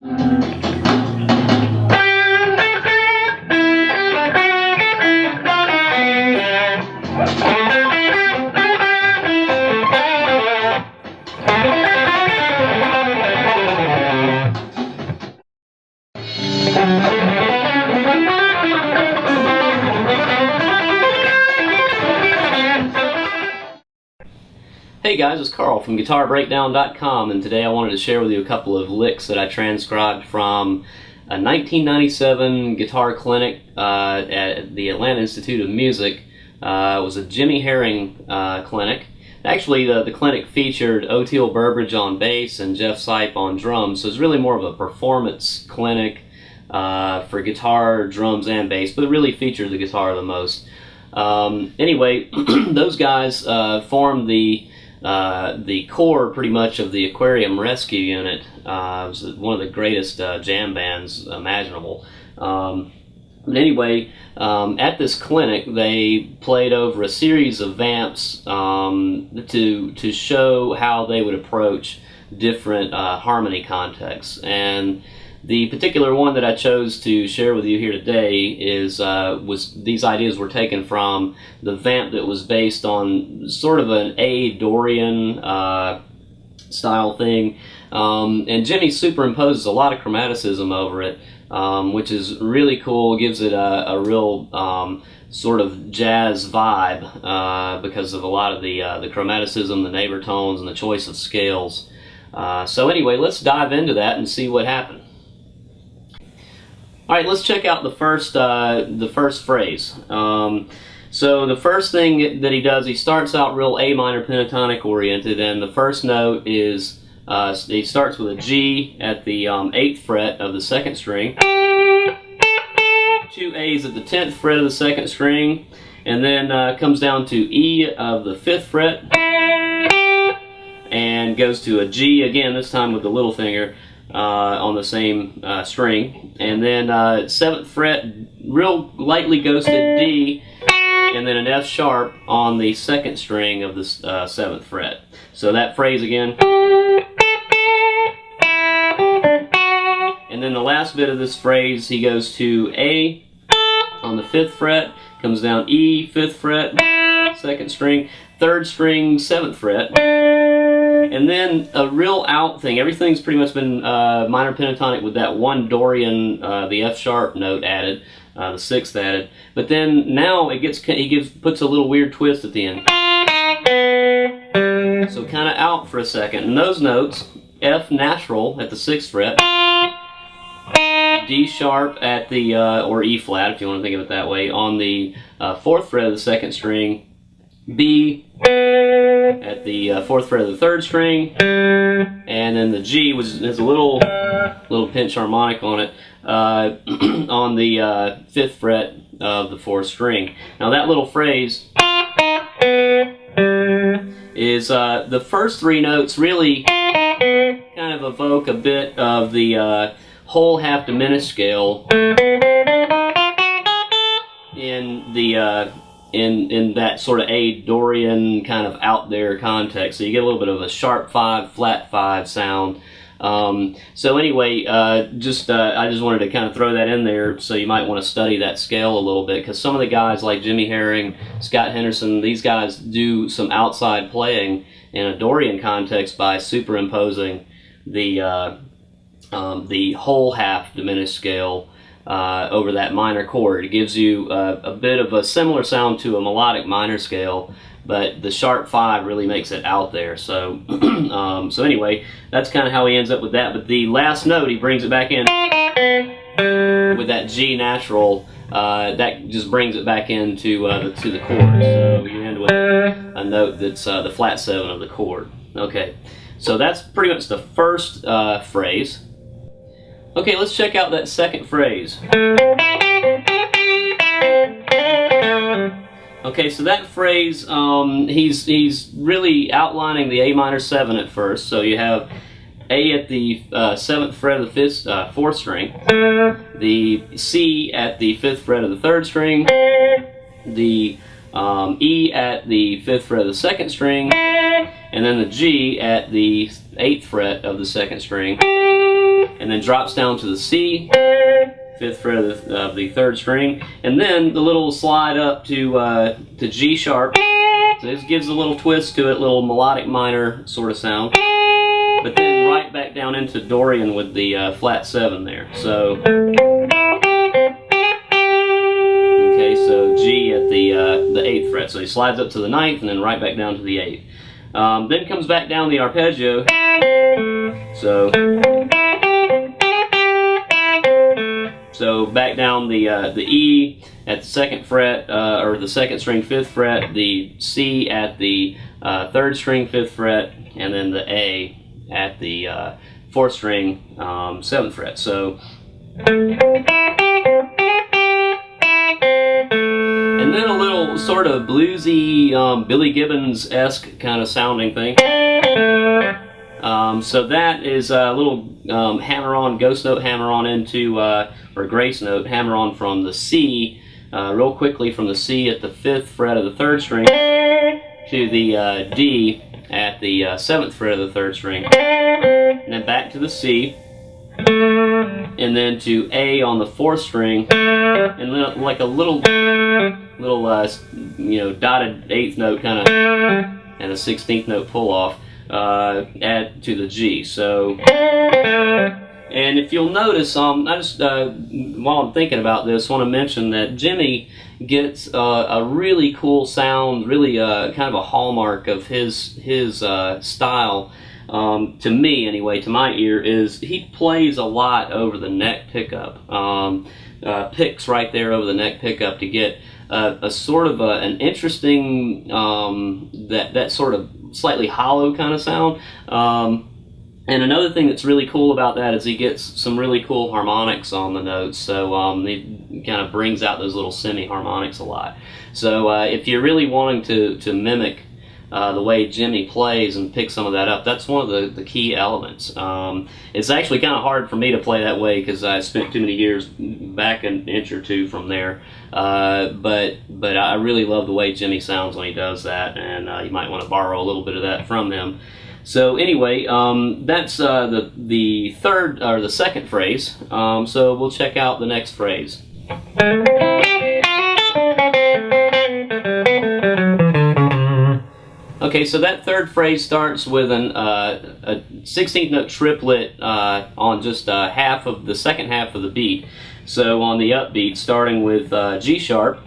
Hey guys, it's Carl from GuitarBreakdown.com, and today I wanted to share with you a couple of licks that I transcribed from a 1997 guitar clinic at the Atlanta Institute of Music. It was a Jimmy Herring clinic. Actually, the clinic featured Oteil Burbridge on bass and Jeff Sipe on drums, so it's really more of a performance clinic for guitar, drums, and bass, but it really featured the guitar the most. Anyway, those guys formed the core pretty much of the Aquarium Rescue Unit. It was one of the greatest jam bands imaginable. But anyway, at this clinic they played over a series of vamps to show how they would approach different harmony contexts. And the particular one that I chose to share with you here today is these ideas were taken from the vamp that was based on sort of an A Dorian style thing, and Jimmy superimposes a lot of chromaticism over it, which is really cool. Gives it a real sort of jazz vibe because of a lot of the chromaticism, the neighbor tones, and the choice of scales. So anyway, let's dive into that and see what happened. All right, let's check out the first phrase. So the first thing that he does, he starts out real A minor pentatonic oriented, and the first note is he starts with a G at the 8th fret of the 2nd string, 2 A's at the 10th fret of the 2nd string, and then comes down to E of the 5th fret, and goes to a G again, this time with the little finger on the same string, and then 7th fret real lightly goes to D, and then an F sharp on the 2nd string of the 7th fret. So that phrase again. And then the last bit of this phrase, he goes to A on the 5th fret, comes down E, 5th fret, 2nd string, 3rd string, 7th fret. And then a real out thing. Everything's pretty much been minor pentatonic with that one Dorian, the F sharp note added, the 6th added. But then now he puts a little weird twist at the end. So kind of out for a second. And those notes, F natural at the 6th fret, D sharp at the or E flat if you want to think of it that way, on the 4th fret of the 2nd string, B at the 4th fret of the 3rd string, and then the G, which has a little pinch harmonic on it, on the 5th fret of the 4th string. Now that little phrase is the first 3 notes really kind of evoke a bit of the whole half diminished scale in the in that sort of A Dorian kind of out there context. So you get a little bit of a sharp 5, flat 5 sound. So anyway, I just wanted to kind of throw that in there, so you might want to study that scale a little bit, because some of the guys like Jimmy Herring, Scott Henderson, these guys do some outside playing in a Dorian context by superimposing the whole half diminished scale over that minor chord. It gives you a bit of a similar sound to a melodic minor scale, but the sharp 5 really makes it out there. So so anyway, that's kind of how he ends up with that. But the last note, he brings it back in with that G natural. That just brings it back into to the chord. So you end with a note that's the flat 7 of the chord. Okay, so that's pretty much the first phrase. Okay, let's check out that second phrase. Okay, so that phrase, he's really outlining the A minor 7 at first. So you have A at the 7th fret of the 4th string, the C at the 5th fret of the 3rd string, the E at the 5th fret of the 2nd string, and then the G at the 8th fret of the 2nd string. and then drops down to the C, 5th fret of the 3rd string, and then the little slide up to G sharp. So this gives a little twist to it, little melodic minor sort of sound, but then right back down into Dorian with the flat 7 there. So okay, so G at the 8th fret. So he slides up to the 9th and then right back down to the 8th. Then comes back down the arpeggio. So back down the E at the 2nd fret, or the 2nd string 5th fret, the C at the 3rd string 5th fret, and then the A at the 4th string 7th fret. So, and then a little sort of bluesy, Billy Gibbons-esque kind of sounding thing. So that is a little hammer-on, ghost note hammer-on into, or grace note hammer-on from the C, real quickly from the C at the 5th fret of the 3rd string to the D at the 7th fret of the 3rd string, and then back to the C, and then to A on the 4th string, and then like a little you know, dotted 8th note kind of, and a 16th note pull-off. Add to the G. So, and if you'll notice, I just while I'm thinking about this, want to mention that Jimmy gets a really cool sound, really kind of a hallmark of his style. To me, anyway, to my ear, is he plays a lot over the neck pickup. Picks right there over the neck pickup to get a sort of an interesting that sort of slightly hollow kind of sound. And another thing that's really cool about that is he gets some really cool harmonics on the notes. So he kind of brings out those little semi-harmonics a lot. So if you're really wanting to mimic the way Jimmy plays and pick some of that up, that's one of the key elements. It's actually kind of hard for me to play that way because I spent too many years back an inch or two from there. But I really love the way Jimmy sounds when he does that, and you might want to borrow a little bit of that from him. So anyway, that's the third or the second phrase. So we'll check out the next phrase. Okay, so that third phrase starts with a 16th note triplet on just half of the second half of the beat. So on the upbeat, starting with G sharp,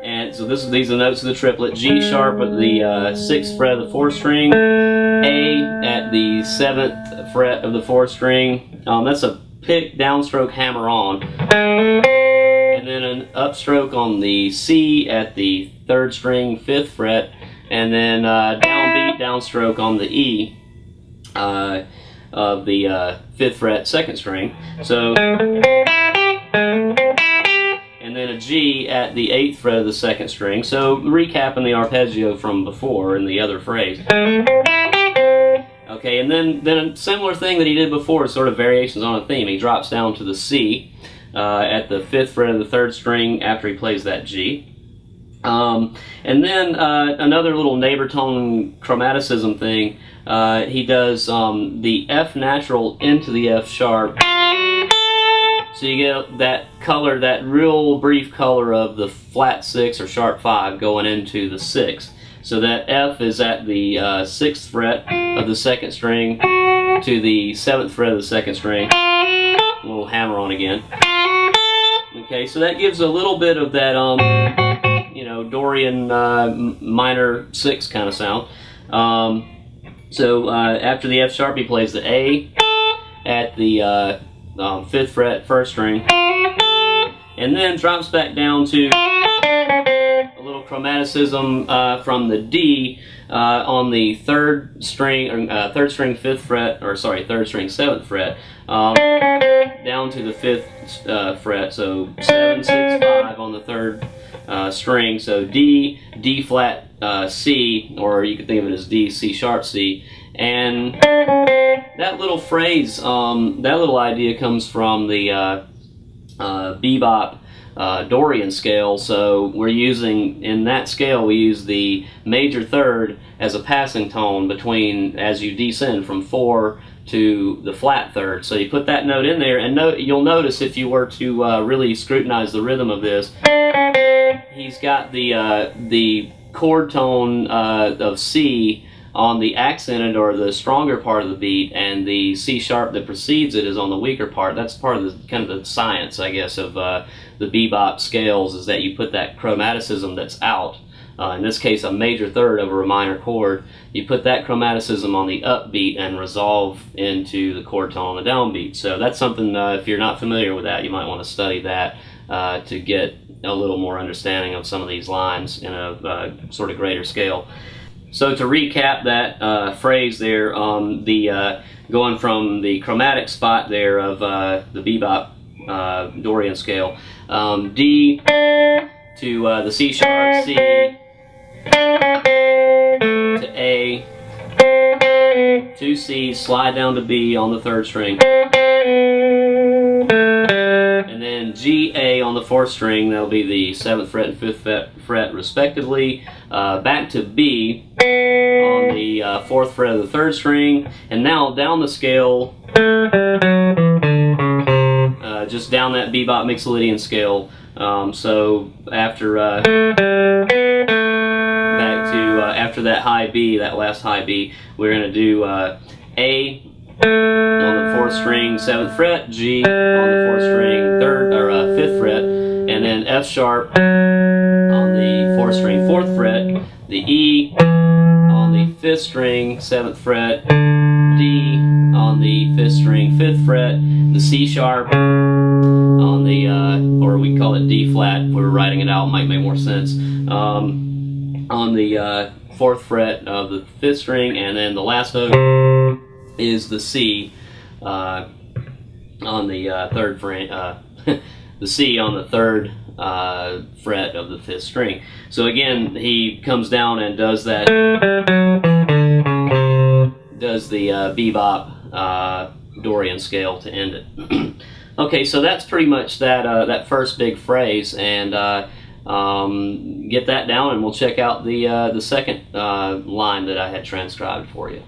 and so these are the notes of the triplet: G sharp at the 6th fret of the 4th string, A at the 7th fret of the 4th string. That's a pick downstroke hammer on, and then an upstroke on the C at the 3rd string 5th fret, and then downbeat downstroke on the E of the 5th fret 2nd string. So, and then a G at the 8th fret of the 2nd string. So recapping the arpeggio from before in the other phrase. Okay, and then a similar thing that he did before, sort of variations on a theme. He drops down to the C at the 5th fret of the 3rd string after he plays that G. And then another little neighbor tone chromaticism thing. He does the F natural into the F sharp. So you get that color, that real brief color of the flat 6 or sharp 5 going into the 6th. So that F is at the 6th fret of the 2nd string to the 7th fret of the 2nd string. A little hammer on again. Okay, so that gives a little bit of that you know, Dorian minor 6 kind of sound. So after the F sharp, he plays the A at the 5th fret 1st string, and then drops back down to a little chromaticism from the D on the 3rd string 5th fret, or sorry, 3rd string 7th fret, down to the 5th fret. So 7, 6, 5 on the 3rd string. So D, D flat C, or you could think of it as D, C sharp C. And that little phrase, that little idea comes from the bebop Dorian scale. So we're using, in that scale, we use the major 3rd as a passing tone between, as you descend from 4 to the flat third. So you put that note in there, and you'll notice if you were to really scrutinize the rhythm of this, he's got the chord tone of C on the accented or the stronger part of the beat, and the C sharp that precedes it is on the weaker part. That's part of the kind of the science, I guess, of the bebop scales, is that you put that chromaticism that's out. In this case, a major third over a minor chord. You put that chromaticism on the upbeat and resolve into the chord tone on the downbeat. So that's something, if you're not familiar with that, you might want to study that to get a little more understanding of some of these lines in a sort of greater scale. So to recap that phrase there, going from the chromatic spot there of the bebop Dorian scale, D to the C sharp, C to A, 2 C's, slide down to B on the 3rd string, and then G, A on the 4th string, that'll be the 7th fret and 5th fret respectively, back to B on the 4th fret of the 3rd string, and now down the scale, just down that bebop Mixolydian scale. So after after that high B, that last high B, we're going to do A on the 4th string, 7th fret, G on the 4th string, 5th fret, and then F sharp on the 4th string, 4th fret, the E on the 5th string, 7th fret, D on the 5th string, 5th fret, the C sharp on the, or we call it D flat, if we were writing it out, it might make more sense, on the 4th fret of the 5th string, and then the last note is the C on the 3rd fret, the C on the 3rd fret of the 5th string. So again, he comes down and does that, does the bebop Dorian scale to end it. Okay, so that's pretty much that that first big phrase, and get that down, and we'll check out the second line that I had transcribed for you.